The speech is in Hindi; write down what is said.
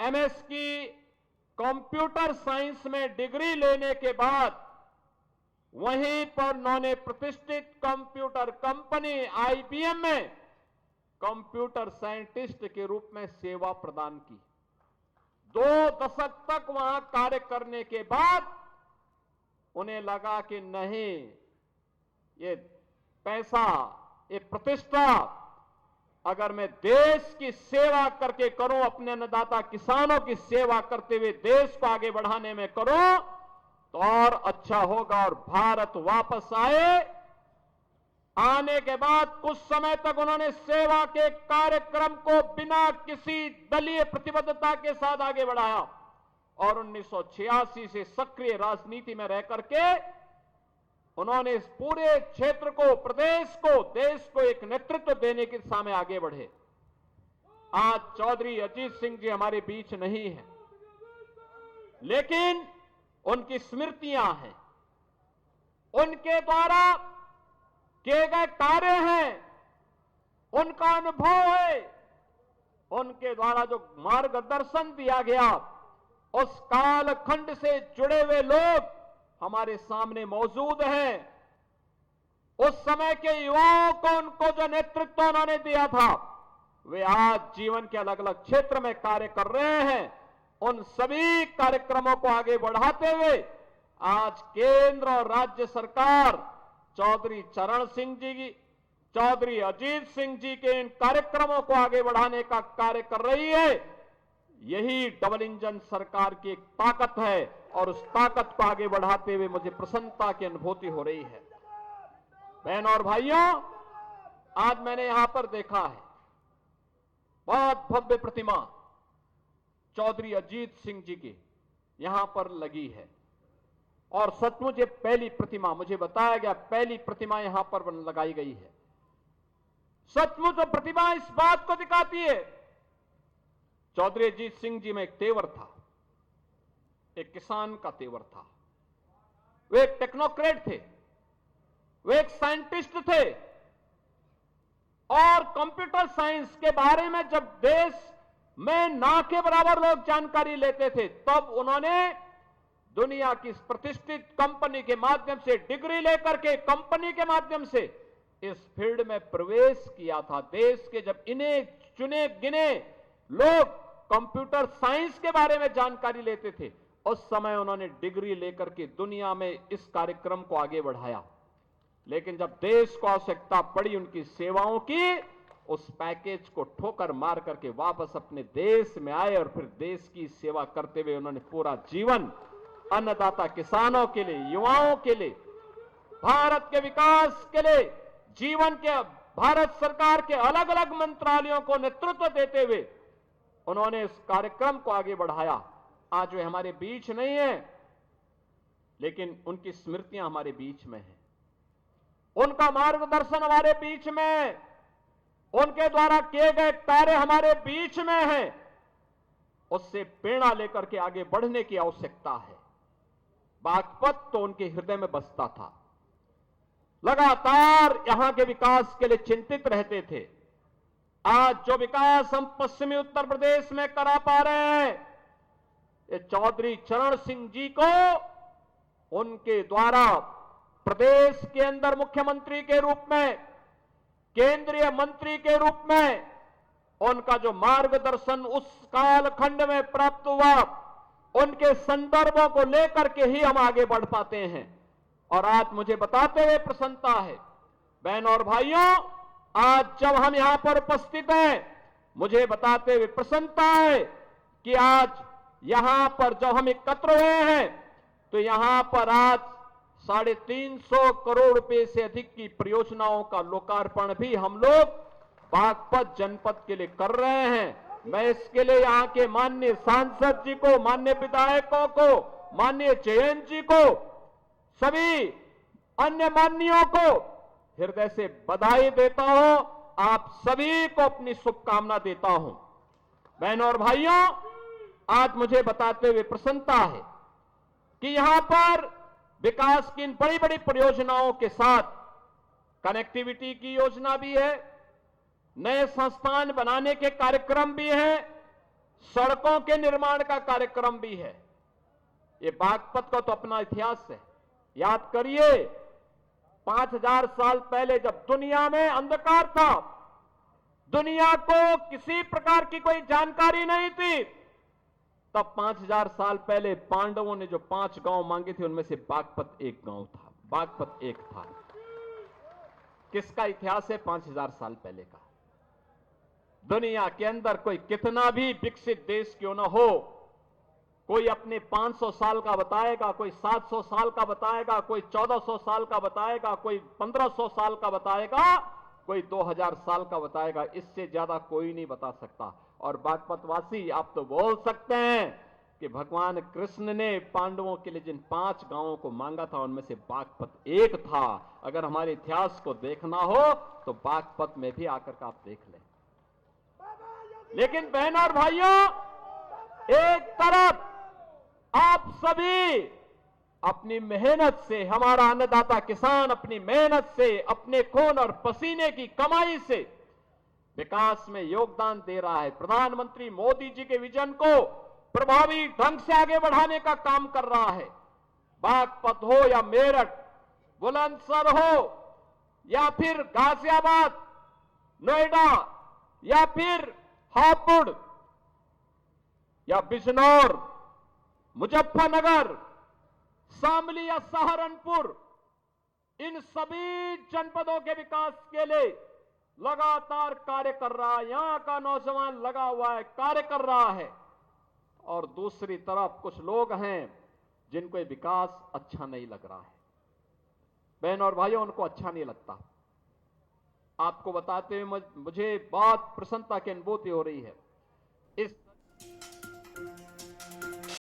एमएस की कंप्यूटर साइंस में डिग्री लेने के बाद वहीं पर उन्होंने प्रतिष्ठित कंप्यूटर कंपनी आईबीएम में कंप्यूटर साइंटिस्ट के रूप में सेवा प्रदान की। 2 दशक तक वहां कार्य करने के बाद उन्हें लगा कि नहीं, ये पैसा, ये प्रतिष्ठा अगर मैं देश की सेवा करके करूं, अपने अन्नदाता किसानों की सेवा करते हुए देश को आगे बढ़ाने में करूं तो और अच्छा होगा। और भारत वापस आने के बाद कुछ समय तक उन्होंने सेवा के कार्यक्रम को बिना किसी दलीय प्रतिबद्धता के साथ आगे बढ़ाया और 1986 से सक्रिय राजनीति में रह करके उन्होंने इस पूरे क्षेत्र को, प्रदेश को, देश को एक नेतृत्व देने की दिशा में आगे बढ़े। आज चौधरी अजीत सिंह जी हमारे बीच नहीं है, लेकिन उनकी स्मृतियां हैं, उनके द्वारा किए गए कार्य हैं, उनका अनुभव है, उनके द्वारा जो मार्गदर्शन दिया गया, उस कालखंड से जुड़े हुए लोग हमारे सामने मौजूद हैं। उस समय के युवाओं को, उनको जो नेतृत्व उन्होंने दिया था, वे आज जीवन के अलग अलग क्षेत्र में कार्य कर रहे हैं। उन सभी कार्यक्रमों को आगे बढ़ाते हुए आज केंद्र और राज्य सरकार चौधरी चरण सिंह जी की, चौधरी अजीत सिंह जी के इन कार्यक्रमों को आगे बढ़ाने का कार्य कर रही है। यही डबल इंजन सरकार की एक ताकत है और उस ताकत को आगे बढ़ाते हुए मुझे प्रसन्नता की अनुभूति हो रही है। बहनों और भाइयों, आज मैंने यहां पर देखा है बहुत भव्य प्रतिमा चौधरी अजीत सिंह जी की यहां पर लगी है और सचमुच ये पहली प्रतिमा, मुझे बताया गया पहली प्रतिमा यहां पर लगाई गई है। सचमुच वो प्रतिमा इस बात को दिखाती है, चौधरी अजीत सिंह जी में एक तेवर था, एक किसान का तेवर था। वे एक टेक्नोक्रेट थे, वे एक साइंटिस्ट थे और कंप्यूटर साइंस के बारे में जब देश में ना के बराबर लोग जानकारी लेते थे, तब उन्होंने दुनिया की प्रतिष्ठित कंपनी के माध्यम से डिग्री लेकर के कंपनी के माध्यम से इस फील्ड में प्रवेश किया था। देश के जब इन्हें चुने गिने लोग कंप्यूटर साइंस के बारे में जानकारी लेते थे, उस समय उन्होंने डिग्री लेकर के दुनिया में इस कार्यक्रम को आगे बढ़ाया। लेकिन जब देश को आवश्यकता पड़ी उनकी सेवाओं की, उस पैकेज को ठोकर मार करके वापस अपने देश में आए और फिर देश की सेवा करते हुए उन्होंने पूरा जीवन अन्नदाता किसानों के लिए, युवाओं के लिए, भारत के विकास के लिए जीवन के भारत सरकार के अलग अलग मंत्रालयों को नेतृत्व देते हुए उन्होंने इस कार्यक्रम को आगे बढ़ाया। आज वे हमारे बीच नहीं है, लेकिन उनकी स्मृतियां हमारे बीच में हैं, उनका मार्गदर्शन हमारे बीच में है, उनके द्वारा किए गए कार्य हमारे बीच में है। उससे प्रेरणा लेकर के आगे बढ़ने की आवश्यकता है। बागपत तो उनके हृदय में बसता था, लगातार यहां के विकास के लिए चिंतित रहते थे। आज जो विकास हम पश्चिमी उत्तर प्रदेश में करा पा रहे हैं, ये चौधरी चरण सिंह जी को उनके द्वारा प्रदेश के अंदर मुख्यमंत्री के रूप में, केंद्रीय मंत्री के रूप में उनका जो मार्गदर्शन उस कालखंड में प्राप्त हुआ, उनके संदर्भों को लेकर के ही हम आगे बढ़ पाते हैं। और आज मुझे बताते हुए प्रसन्नता है, बहनों और भाइयों, आज जब हम यहां पर उपस्थित हैं, मुझे बताते हुए प्रसन्नता है कि आज यहां पर जब हम एकत्र हुए हैं तो यहां पर आज 350 करोड़ रुपए से अधिक की परियोजनाओं का लोकार्पण भी हम लोग बागपत जनपद के लिए कर रहे हैं। मैं इसके लिए यहां के माननीय सांसद जी को, माननीय विधायकों को, माननीय जयंत जी को, सभी अन्य माननीयों को हृदय से बधाई देता हूं। आप सभी को अपनी शुभकामना देता हूं। बहनों और भाइयों, आज मुझे बताते हुए प्रसन्नता है कि यहां पर विकास की इन बड़ी बड़ी परियोजनाओं के साथ कनेक्टिविटी की योजना भी है, नए संस्थान बनाने के कार्यक्रम भी हैं, सड़कों के निर्माण का कार्यक्रम भी है। ये बागपत का तो अपना इतिहास है। याद करिए, 5000 साल पहले जब दुनिया में अंधकार था, दुनिया को किसी प्रकार की कोई जानकारी नहीं थी, तब 5000 साल पहले पांडवों ने जो 5 गांव मांगे थे, उनमें से बागपत एक गांव था। बागपत एक था। किसका इतिहास है? 5000 साल पहले का। दुनिया के अंदर कोई कितना भी विकसित देश क्यों ना हो, कोई अपने 500 साल का बताएगा, कोई 700 साल का बताएगा, कोई 1400 साल का बताएगा, कोई 1500 साल का बताएगा, कोई 2000 साल का बताएगा। इससे ज्यादा कोई नहीं बता सकता। और बागपतवासी, आप तो बोल सकते हैं कि भगवान कृष्ण ने पांडवों के लिए जिन 5 गांवों को मांगा था, उनमें से बागपत एक था। अगर हमारे इतिहास को देखना हो तो बागपत में भी आकर के आप देख लें। लेकिन बहनों और भाइयों, एक तरफ आप सभी अपनी मेहनत से, हमारा अन्नदाता किसान अपनी मेहनत से, अपने खून और पसीने की कमाई से विकास में योगदान दे रहा है। प्रधानमंत्री मोदी जी के विजन को प्रभावी ढंग से आगे बढ़ाने का काम कर रहा है। बागपत हो या मेरठ, बुलंदशहर हो या फिर गाजियाबाद, नोएडा या फिर हापुड़ या बिजनौर, मुजफ्फरनगर, शामली या सहारनपुर, इन सभी जनपदों के विकास के लिए लगातार कार्य कर रहा है। यहां का नौजवान लगा हुआ है, कार्य कर रहा है। और दूसरी तरफ कुछ लोग हैं जिनको ये विकास अच्छा नहीं लग रहा है। बहन और भाइयों, उनको अच्छा नहीं लगता। आपको बताते हुए मुझे बहुत प्रसन्नता की अनुभूति हो रही है। इस